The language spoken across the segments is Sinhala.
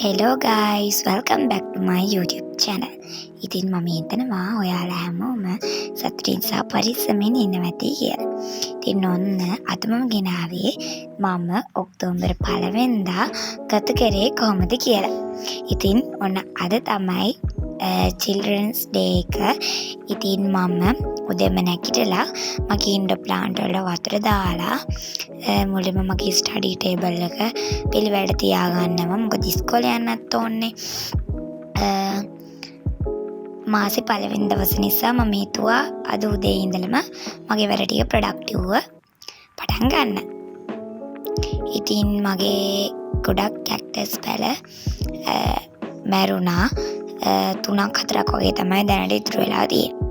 Hello guys, welcome back to my YouTube channel. ඉතින් මම හිතනවා ඔයාලා හැමෝම සතුටින් සහ පරිස්සමෙන් ඉන්නවා ඇති කියලා. ඉතින් ඔන්න අද මම ගෙනාවේ මම ඔක්තෝබර් 1 වෙනිදා ගත කරේ කොහොමද කියලා. ඉතින් ඔන්න අද තමයි children's day එක. ඉතින් මම උදේම නැගිටලා මගේ ඉන්ඩෝර් ප්ලාන්ට් වල වතුර දාලා මුලින්ම මගේ ස්ටඩි ටේබල් එක පිළිවෙලට තියාගන්නවා. මොකද ඉස්කෝලේ යන්නත් ඕනේ. මාසේ පළවෙනි දවසේ නිසා මම හිතුවා අද උදේ ඉඳලම මගේ වැඩ ටික ප්‍රොඩක්ටිව්ව පටන් ගන්න. ඉතින් මගේ ගොඩක් කැක්ටස් පැල මැරුණා. 3-4ක් වගේ තමයි දැනට ඉතුරු වෙලා තියෙන්නේ.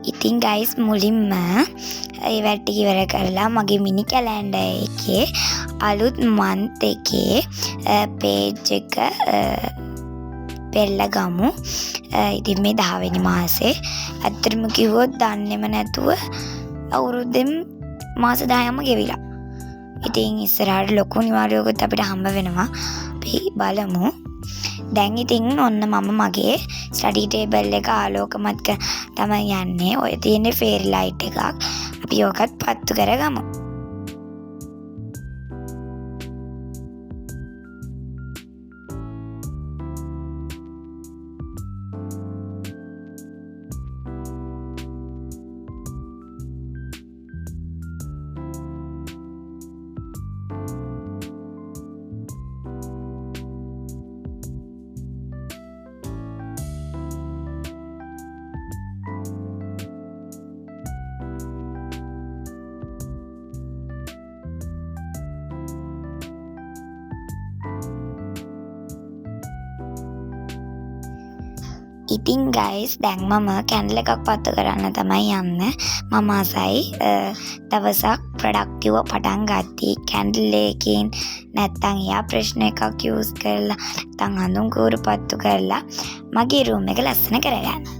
ඉතින් ගයිස් මුලින්ම ඒ වැඩ ටික ඉවර කරලා මගේ මිනි කැලෙන්ඩර් එකේ අලුත් මන්ත් එකේ පේජ් එක පෙරලා ගමු. ඉතින් මේ 10 වෙනි මාසේ අත්‍තරම කිව්වොත් දන්නේම නැතුව අවුරුද්දෙන් මාස 10ම ගෙවිලා. ඉතින් ඉස්සරහට ලොකු නිවාඩුවකුත් අපිට හම්බ වෙනවා. අපි බලමු. දැන් ඉතින් ඔන්න මම මගේ ස්ටඩි ටේබල් එක ආලෝකමත් තමයි යන්නේ. ඔය තියෙන්නේ ෆේරි ලයිට් එකක්. අපි ඕකත් පත්තු කරගමු. ඉතින් ගයිස් දැන් මම කැන්ඩල් එකක් පත්තු කරන්න තමයි යන්නේ. මම ආසයි දවසක් ප්‍රොඩක්ටිව් පටන් ගත්තී කැන්ඩල් එකකින් නැත්තම් එයා ප්‍රශ්න එකක් යූස් කරලා නැත්තම් හඳුන් කූරු පත්තු කරලා මගේ රූම් එක ලස්සන කරගන්න.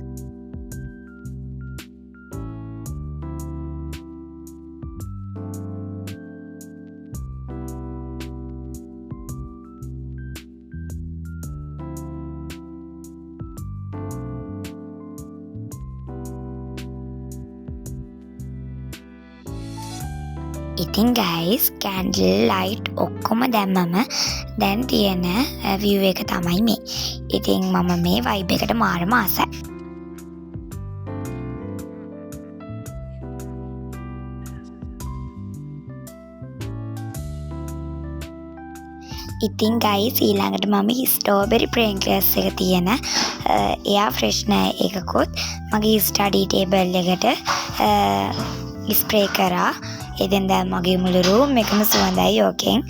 ඉතින් ගයිස් කැන්ඩල් ලයිට් ඔක්කොම දැම්මම දැන් තියෙන view එක තමයි මේ. ඉතින් මම මේ vibe එකට මාරම ආසයි. ඉතින් ගයිස් ඊළඟට මම ස්ට්‍රෝබෙරි ප්‍රේන්ක්ලර්ස් එක තියෙන එයා ෆ්‍රෙෂ්නර් එකකුත් මගේ ස්ටඩි ටේබල් එකට ස්ප්‍රේ කරා. ඉතින් දැන් මගේ මුළු රූම් එකම සුවඳයි ඕකෙන්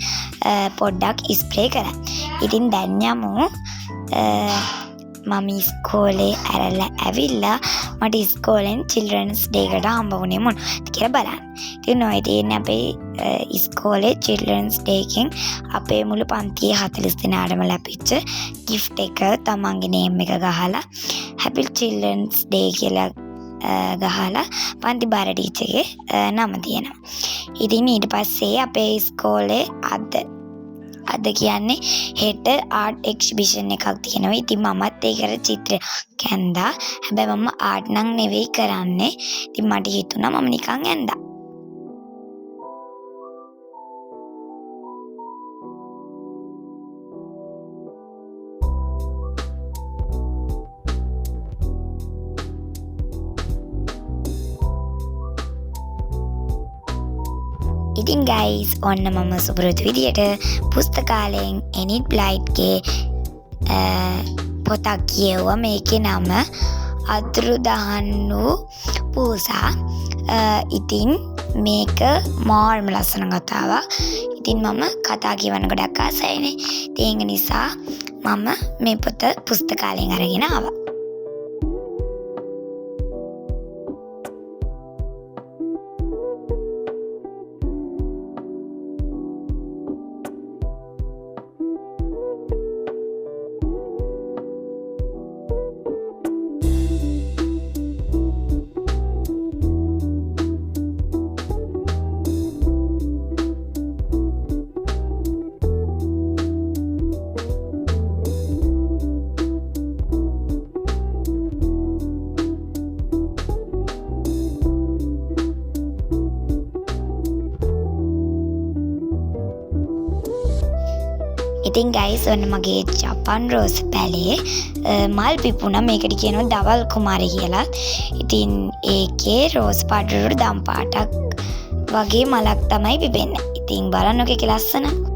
පොඩ්ඩක් ස්ප්‍රේ කරා. ඉතින් දැන් යමු මම ඉස්කෝලේ ඇරලා ඇවිල්ලා මට ඉස්කෝලෙන් children's day එකට හම්බ වුණේ මොනවද කියලා බලන්න. ඉතින් ඔය තියෙන්නේ අපේ ඉස්කෝලේ children's day එකෙන් අපේ මුළු පන්තියේ 40 දෙනාටම ලැබිච්ච gift එක තමන්ගේ name එක ගහලා happy children's day කියලා ගහලා පන්ති බාර ටීචර්ගේ නම තියෙනවා. ඉතින් ඊට පස්සේ අපේ ඉස්කෝලේ අද කියන්නේ හෙට ආර්ට් එක්සිබිෂන් එකක් තියෙනවා. ඉතින් මමත් ඒකට චිත්‍ර කැන්දා. හැබැයි මම ආර්ට් නම් නෙවෙයි කරන්නේ. ඉතින් මට හිතුණා මම නිකන් ඇඳා. ඉතින් ගයිස් ඔන්න මම සුපුරුදු විදියට පුස්තකාලයෙන් එනිට් බ්ලයිට්ගේ පොතක් කියවුවා. මේකේ නම අතුරුදහන් වූ පූසා. ඉතින් මේක මාර්ම ලස්සන කතාවක්. ඉතින් මම කතා කියවන්න ගොඩක් ආසයිනේ. ඒක නිසා මම මේ පොත පුස්තකාලයෙන් අරගෙන ආවා. ඉතින් ගයිස් ඔන්න මගේ ජපන් රෝස් පැලේ මල් පිපුණා. මේකට කියනවා දවල් කුමාරි කියලා. ඉතින් ඒකේ රෝස් පාට දම් පාටක් වගේ මලක් තමයි පිපෙන්නේ. ඉතින් බලන්නකෝ ඒක ලස්සන.